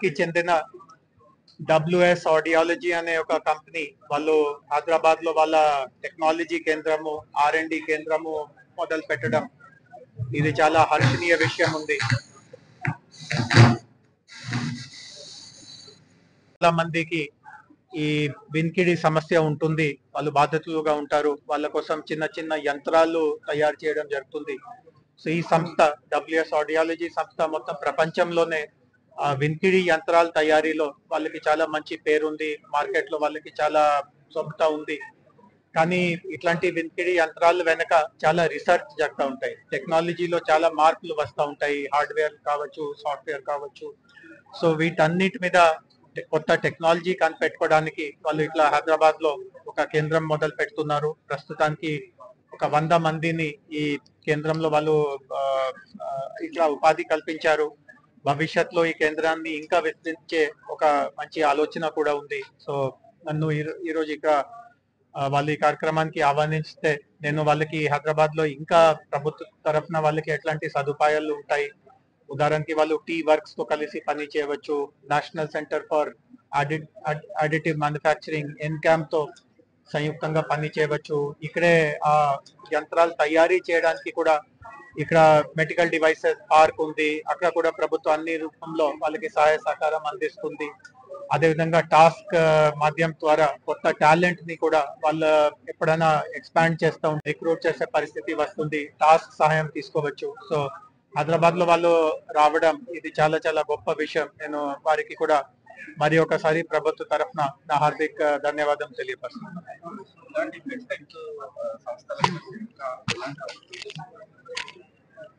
కి చెందిన WS audiology అనే ఒక కంపెనీ వాళ్ళు హైదరాబాద్ లో వాళ్ళ టెక్నాలజీ కేంద్రము R&D కేంద్రము మొదలు పెట్టడం ఇది చాలా హర్షణీయ విషయం ఉంది. చాలా మందికి ఈ వినికిడి సమస్య ఉంటుంది, వాళ్ళు బాధితులుగా ఉంటారు, వాళ్ళ కోసం చిన్న చిన్న యంత్రాలు తయారు చేయడం జరుగుతుంది. సో ఈ సంస్థ WS ఆడియాలజీ సంస్థ మొత్తం ప్రపంచంలోనే వినికిడి యంత్రాల తయారీలో వాళ్ళకి చాలా మంచి పేరుంది, మార్కెట్ లో వాళ్ళకి చాలా సొంత ఉంది. కానీ ఇట్లాంటి వినికిడి యంత్రాలు వెనక చాలా రీసెర్చ్ జరుగుతూ ఉంటాయి, టెక్నాలజీలో చాలా మార్పులు వస్తూ ఉంటాయి, హార్డ్వేర్ కావచ్చు, సాఫ్ట్వేర్ కావచ్చు. సో వీటన్నిటి మీద కొత్త టెక్నాలజీ కనిపెట్టుకోవడానికి వాళ్ళు ఇట్లా హైదరాబాద్ లో ఒక కేంద్రం మొదలు పెడుతున్నారు. ప్రస్తుతానికి ఒక 100 మందిని ఈ కేంద్రంలో వాళ్ళు ఇట్లా ఉపాధి కల్పించారు. భవిష్యత్తులో ఈ కేంద్రాన్ని ఇంకా విస్తరించే ఒక మంచి ఆలోచన కూడా ఉంది. సో నన్ను ఈరోజు ఇక్కడ వాళ్ళు ఈ కార్యక్రమానికి ఆహ్వానిస్తే నేను వాళ్ళకి హైదరాబాద్ లో ఇంకా ప్రభుత్వ తరఫున వాళ్ళకి ఎట్లాంటి సదుపాయాలు ఉంటాయి, ఉదాహరణకి వాళ్ళు టీ వర్క్స్ తో కలిసి పని చేయవచ్చు, national centre for additive manufacturing NCAM తో సంయుక్తంగా పని చేయవచ్చు. ఇక్కడే ఆ యంత్రాలు తయారీ చేయడానికి కూడా ఇక్కడ మెడికల్ డివైసెస్ పార్క్ ఉంది, అక్కడ కూడా ప్రభుత్వం అన్ని రూపంలో వాళ్ళకి సహాయ సహకారం అందిస్తుంది. అదేవిధంగా టాస్క్ మాధ్యం ద్వారా కొత్త టాలెంట్ ని కూడా వాళ్ళు ఎప్పుడైనా ఎక్స్పాండ్ చేస్తూ ఉంటే రిక్రూట్ చేసే పరిస్థితి వస్తుంది, టాస్క్ సహాయం తీసుకోవచ్చు. సో హైదరాబాద్ లో వాళ్ళు రావడం ఇది చాలా చాలా గొప్ప విషయం. నేను వారికి కూడా మరి ఒకసారి ప్రభుత్వ తరఫున నా హార్దిక ధన్యవాదం తెలియపరుస్తున్నాను.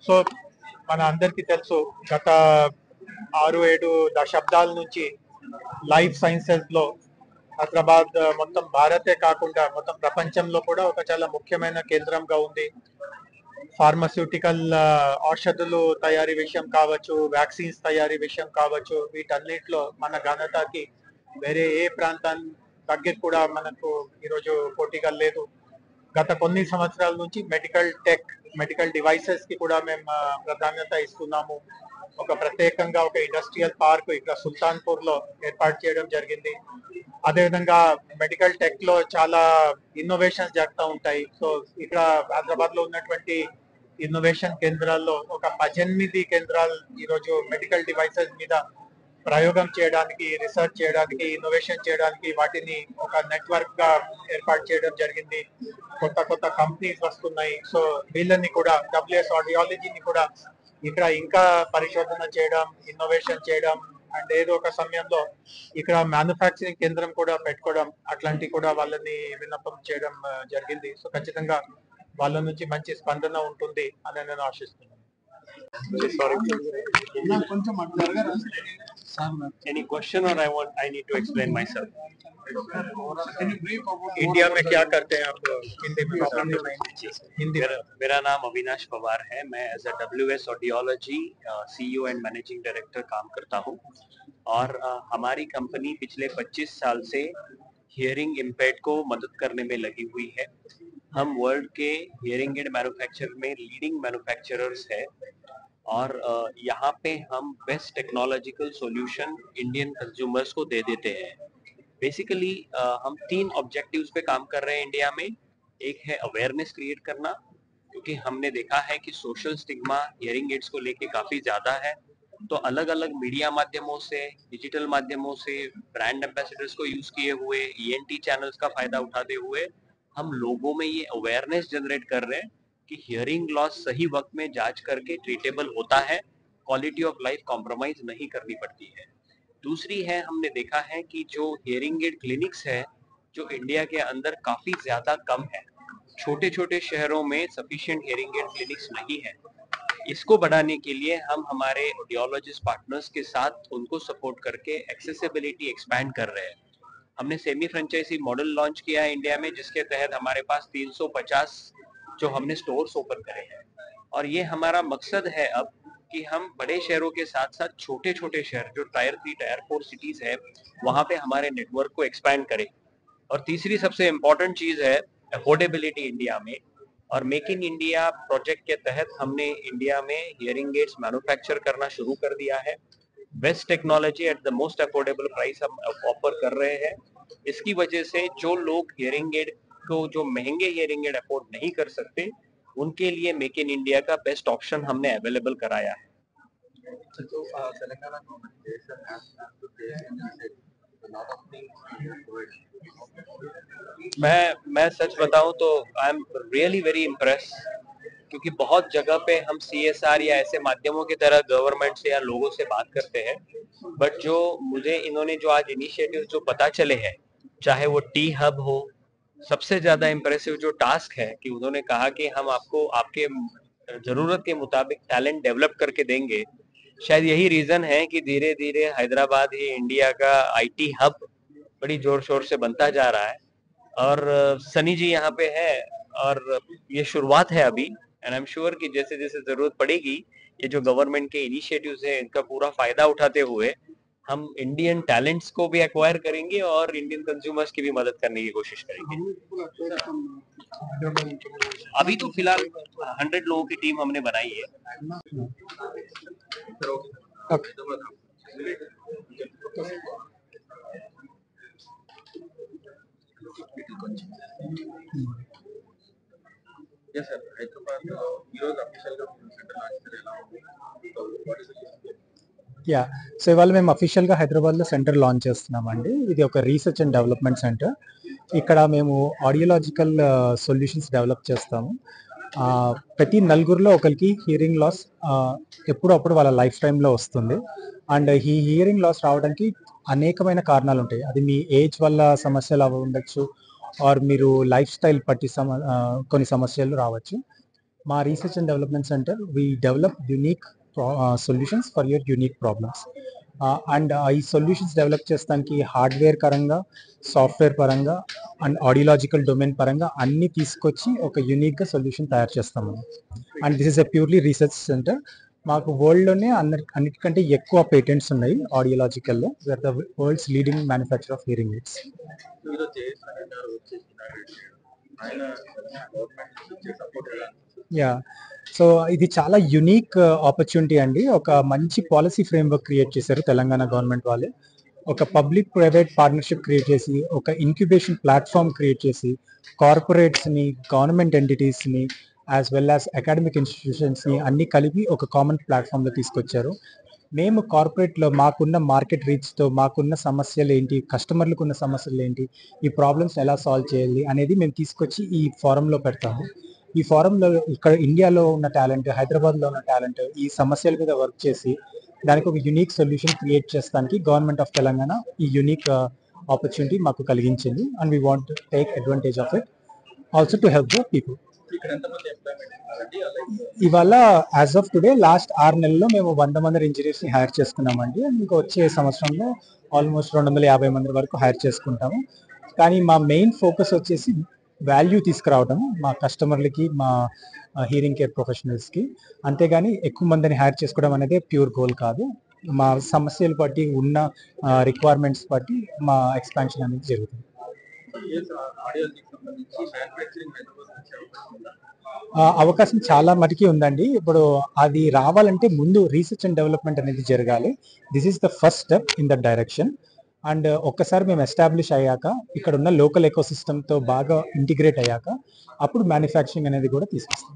సో మన అందరికీ తెలుసు, గత 6-7 దశాబ్దాల నుంచి లైఫ్ సైన్సెస్ లో హైదరాబాద్ మొత్తం భారతే కాకుండా మొత్తం ప్రపంచంలో కూడా ఒక చాలా ముఖ్యమైన కేంద్రంగా ఉంది. ఫార్మస్యూటికల్ ఔషధులు తయారీ విషయం కావచ్చు, వ్యాక్సిన్స్ తయారీ విషయం కావచ్చు, వీటన్నిటిలో మన ఘనతకి వేరే ఏ ప్రాంతాన్ని దగ్గర కూడా మనకు ఈరోజు పోటీగా లేదు. గత కొన్ని సంవత్సరాల నుంచి మెడికల్ డివైసెస్ కి కూడా మేము ప్రాధాన్యత ఇస్తున్నాము. ఒక ప్రత్యేకంగా ఒక ఇండస్ట్రియల్ పార్క్ ఇక్కడ సుల్తాన్పూర్ లో ఏర్పాటు చేయడం జరిగింది. అదేవిధంగా మెడికల్ టెక్ లో చాలా ఇన్నోవేషన్స్ జరుగుతూ ఉంటాయి. సో ఇక్కడ హైదరాబాద్ లో ఉన్నటువంటి ఇన్నోవేషన్ కేంద్రాల్లో ఒక 18 కేంద్రాలు ఈరోజు మెడికల్ డివైసెస్ మీద ప్రయోగం చేయడానికి, రీసెర్చ్ చేయడానికి, ఇన్నోవేషన్ చేయడానికి వాటిని ఒక నెట్వర్క్ గా ఏర్పాటు చేయడం జరిగింది. కొత్త కొత్త కంపెనీస్ వస్తున్నాయి. సో వీళ్ళని కూడా WS ఆడియాలజీని కూడా ఇక్కడ ఇంకా పరిశోధన చేయడం, ఇన్నోవేషన్ చేయడం అండ్ ఏదో ఒక సమయంలో ఇక్కడ మ్యానుఫ్యాక్చరింగ్ కేంద్రం కూడా పెట్టుకోవడం అట్లాంటి కూడా వాళ్ళని విన్నపం చేయడం జరిగింది. సో ఖచ్చితంగా వాళ్ళ నుంచి మంచి స్పందన ఉంటుంది అని నేను ఆశిస్తున్నాను. Any question or I need to explain myself? India में क्या करते हैं आप? हिंदी में हिंदी। मेरा नाम अविनाश पवार है। मैं as a WS audiology CEO and managing director काम करता हूँ और हमारी कंपनी पिछले 25 साल से हियरिंग इम्पेयर्ड को मदद करने में लगी हुई है। हम वर्ल्ड के हियरिंग एड मैन्युफैक्चर में लीडिंग मैन्युफैक्चरर्स है और यहाँ पे हम best technological solution Indian consumers को दे देते हैं। बेसिकली हम 3 ऑब्जेक्टिव्स पे काम कर रहे हैं इंडिया में। एक है अवेयरनेस क्रिएट करना, क्योंकि हमने देखा है कि सोशल स्टिग्मा हियरिंग एड्स को लेके काफी ज्यादा है। तो अलग अलग मीडिया माध्यमों से, डिजिटल माध्यमों से, ब्रांड एम्बेसडर्स को यूज किए हुए, ENT चैनल्स का फायदा उठाते हुए हम लोगों में ये अवेयरनेस जनरेट कर रहे हैं कि हियरिंग लॉस सही वक्त में जांच करके ट्रीटेबल होता है, क्वालिटी ऑफ लाइफ कॉम्प्रोमाइज नहीं करनी पड़ती है। दूसरी है, हमने देखा है कि जो हियरिंग एड क्लिनिक्स है जो इंडिया के अंदर काफी ज्यादा कम है, छोटे छोटे शहरों में सफिशिएंट हियरिंग एड क्लिनिक्स नहीं है। इसको बढ़ाने के लिए हम हमारे ऑडियोलॉजिस्ट पार्टनर्स के साथ उनको सपोर्ट करके एक्सेसिबिलिटी एक्सपैंड कर रहे हैं। हमने सेमी फ्रेंचाइजी मॉडल लॉन्च किया है इंडिया में, जिसके तहत हमारे पास 350 जो हमने स्टोर्स ओपन करे हैं और ये हमारा मकसद है अब कि हम बड़े शहरों के साथ साथ छोटे छोटे शहर जो टायर 3 टायर 4 सिटीज है वहां पे हमारे नेटवर्क को एक्सपैंड करें। और तीसरी सबसे इम्पोर्टेंट चीज है अफोर्डेबिलिटी इंडिया में, और मेक इन इंडिया प्रोजेक्ट के तहत हमने इंडिया में हियरिंग एड्स मैन्युफैक्चर करना शुरू कर दिया है। Best technology at the most affordable price हम ऑफर कर रहे हैं। इसकी वजह से जो लोग हियरिंग एड को जो महंगे हियरिंग एड अफोर्ड नहीं कर सकते उनके लिए मेक इन इंडिया का बेस्ट ऑप्शन हमने अवेलेबल कराया है। So, Telangana government is to pay a lot of things. मैं सच बताऊं तो I am really very impress, क्योंकि बहुत जगह पे हम CSR या ऐसे माध्यमों की तरह गवर्नमेंट से या लोगों से बात करते हैं, बट जो मुझे इन्होंने जो आज इनिशिएटिव जो पता चले हैं, चाहे वो टी हब हो, सबसे ज्यादा इम्प्रेसिव जो टास्क है कि उन्होंने कहा कि हम आपको आपके जरूरत के मुताबिक टैलेंट डेवलप करके देंगे। शायद यही रीजन है कि धीरे धीरे हैदराबाद ही इंडिया का IT हब बड़ी जोर शोर से बनता जा रहा है, और सनी जी यहाँ पे है, और ये शुरुआत है अभी। एंड आई एम श्योर कि जैसे जैसे जरूरत पड़ेगी, ये जो गवर्नमेंट के इनिशिएटिव्स हैं इनका पूरा फायदा उठाते हुए हम इंडियन टैलेंट्स को भी एक्वायर करेंगे और इंडियन कंज्यूमर्स की भी मदद करने की कोशिश करेंगे। अभी तो फिलहाल 100 लोगों की टीम हमने बनाई है। Yes, sir. Hyderabad, ఈరోజు అఫీషియల్ గా సెంటర్ లాంచ్ ఎలా ఉంది? So, what is the yeah so ఇవాళ మేము అఫీషియల్గా హైదరాబాద్లో సెంటర్ లాంచ్ చేస్తున్నామండి. ఇది ఒక రీసెర్చ్ అండ్ డెవలప్మెంట్ సెంటర్. ఇక్కడ మేము ఆడియోలాజికల్ సొల్యూషన్స్ డెవలప్ చేస్తాము. ప్రతి నలుగురిలో ఒకరికి హియరింగ్ లాస్ ఎప్పుడప్పుడు వాళ్ళ లైఫ్ టైంలో వస్తుంది. అండ్ ఈ హియరింగ్ లాస్ రావడానికి అనేకమైన కారణాలు ఉంటాయి. అది మీ ఏజ్ వల్ల సమస్యలు అవి ఉండొచ్చు, ఆర్ మీరు లైఫ్ స్టైల్ బట్టి కొన్ని సమస్యలు రావచ్చు. మా research and development centre we develop unique solutions for your unique problems. And ఈ సొల్యూషన్స్ డెవలప్ చేస్తానికి హార్డ్వేర్ పరంగా, సాఫ్ట్వేర్ పరంగా అండ్ ఆడియోలాజికల్ డొమైన్ పరంగా అన్ని తీసుకొచ్చి ఒక యూనిక్గా సొల్యూషన్ తయారు చేస్తాము. And this is a purely research centre. మాకు వరల్డ్లోనే అన్నిటికంటే ఎక్కువ పేటెంట్స్ ఉన్నాయి ఆడియోలాజికల్లో. We are the world's leading manufacture of hearing aids. Yeah so ఇది చాలా యూనిక్ ఆపర్చునిటీ అండి. ఒక మంచి పాలసీ ఫ్రేమ్వర్క్ క్రియేట్ చేశారు తెలంగాణ గవర్నమెంట్ వాళ్ళు. ఒక పబ్లిక్ ప్రైవేట్ పార్ట్నర్షిప్ క్రియేట్ చేసి, ఒక ఇంక్యుబేషన్ ప్లాట్ఫామ్ క్రియేట్ చేసి, కార్పొరేట్స్ని, గవర్నమెంట్ ఎంటిటీస్ని యాజ్ వెల్ యాజ్ అకాడమిక్ ఇన్స్టిట్యూషన్స్ని అన్ని కలిపి ఒక కామన్ ప్లాట్ఫామ్లో తీసుకొచ్చారు. మేము కార్పొరేట్లో మాకున్న మార్కెట్ రీచ్తో, మాకున్న సమస్యలు ఏంటి, కస్టమర్లకు ఉన్న సమస్యలు ఏంటి, ఈ ప్రాబ్లమ్స్ ఎలా సాల్వ్ చేయాలి అనేది మేము తీసుకొచ్చి ఈ ఫోరంలో పెడతాము. ఈ ఫోరంలో ఇక్కడ ఇండియాలో ఉన్న టాలెంట్, హైదరాబాద్లో ఉన్న టాలెంట్ ఈ సమస్యల మీద వర్క్ చేసి దానికి ఒక యూనిక్ సొల్యూషన్ క్రియేట్ చేస్తానికి గవర్నమెంట్ ఆఫ్ తెలంగాణ ఈ యూనిక్ ఆపర్చునిటీ మాకు కలిగించింది. And we want to take advantage of it also to help the people. ఇవాళ యాజ్ ఆఫ్ టుడే లాస్ట్ 6 నెలల్లో మేము 100 మంది ఇంజనీర్స్ని హైర్ చేసుకున్నామండి. ఇంకా వచ్చే సంవత్సరంలో ఆల్మోస్ట్ 250 మంది వరకు హైర్ చేసుకుంటాము. కానీ మా మెయిన్ ఫోకస్ వచ్చేసి వాల్యూ తీసుకురావడం మా కస్టమర్లకి, మా హియరింగ్ కేర్ ప్రొఫెషనల్స్కి. అంతేగాని ఎక్కువ మందిని హైర్ చేసుకోవడం అనేది ప్యూర్ గోల్ కాదు. మా సమస్యలు బట్టి, ఉన్న రిక్వైర్మెంట్స్ బట్టి మా ఎక్స్పాన్షన్ అనేది జరుగుతుంది. అవకాశం చాలా మటుకి ఉందండి. ఇప్పుడు అది రావాలంటే ముందు రీసెర్చ్ అండ్ డెవలప్మెంట్ అనేది జరగాలి. This is the first step in that direction. And ఒక్కసారి మేము ఎస్టాబ్లిష్ అయ్యాక, ఇక్కడ ఉన్న లోకల్ ఎకోసిస్టమ్తో బాగా ఇంటిగ్రేట్ అయ్యాక అప్పుడు మ్యానుఫ్యాక్చరింగ్ అనేది కూడా తీసుకొస్తాం.